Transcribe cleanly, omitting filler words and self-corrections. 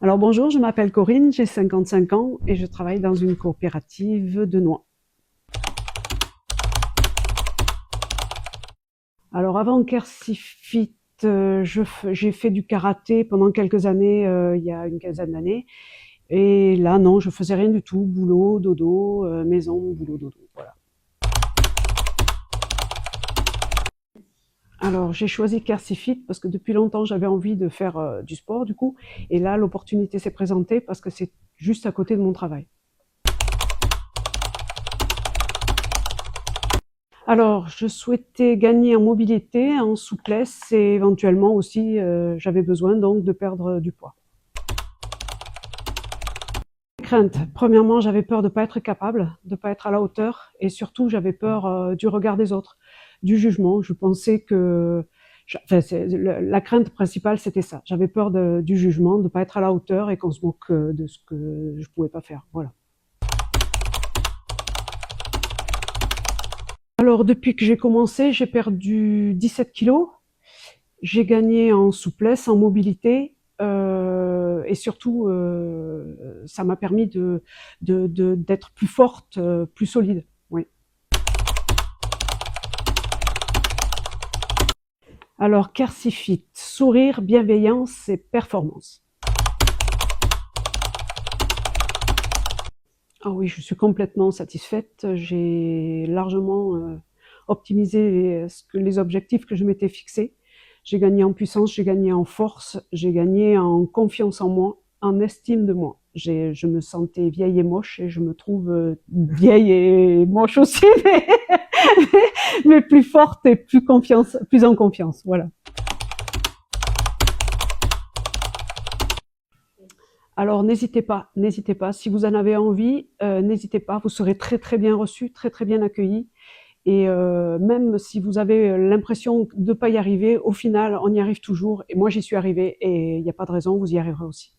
Alors bonjour, je m'appelle Corinne, j'ai 55 ans et je travaille dans une coopérative de noix. Alors avant Kersifit, j'ai fait du karaté pendant quelques années, il y a une quinzaine d'années. Et là non, je faisais rien du tout, boulot, dodo, maison, boulot, dodo, voilà. Alors j'ai choisi Kersifit parce que depuis longtemps j'avais envie de faire du sport du coup. Et là l'opportunité s'est présentée parce que c'est juste à côté de mon travail. Alors, je souhaitais gagner en mobilité, en souplesse et éventuellement aussi, j'avais besoin donc de perdre du poids. Crainte. Premièrement, j'avais peur de pas être capable, de pas être à la hauteur et surtout j'avais peur du regard des autres, du jugement. Je pensais que, enfin, la crainte principale c'était ça. J'avais peur du jugement, de pas être à la hauteur et qu'on se moque de ce que je pouvais pas faire. Voilà. Alors, depuis que j'ai commencé, j'ai perdu 17 kilos. J'ai gagné en souplesse, en mobilité, et surtout, ça m'a permis d'être plus forte, plus solide. Oui. Alors, Kersifit, sourire, bienveillance et performance. Ah oui, je suis complètement satisfaite. J'ai largement optimisé les objectifs que je m'étais fixés. J'ai gagné en puissance, j'ai gagné en force, j'ai gagné en confiance en moi, en estime de moi. Je me sentais vieille et moche et je me trouve vieille et moche aussi, mais plus forte et plus en confiance. Voilà. Alors n'hésitez pas. Si vous en avez envie, n'hésitez pas. Vous serez très très bien reçus, très très bien accueillis. Et même si vous avez l'impression de ne pas y arriver, au final, on y arrive toujours. Et moi, j'y suis arrivée et il n'y a pas de raison, vous y arriverez aussi.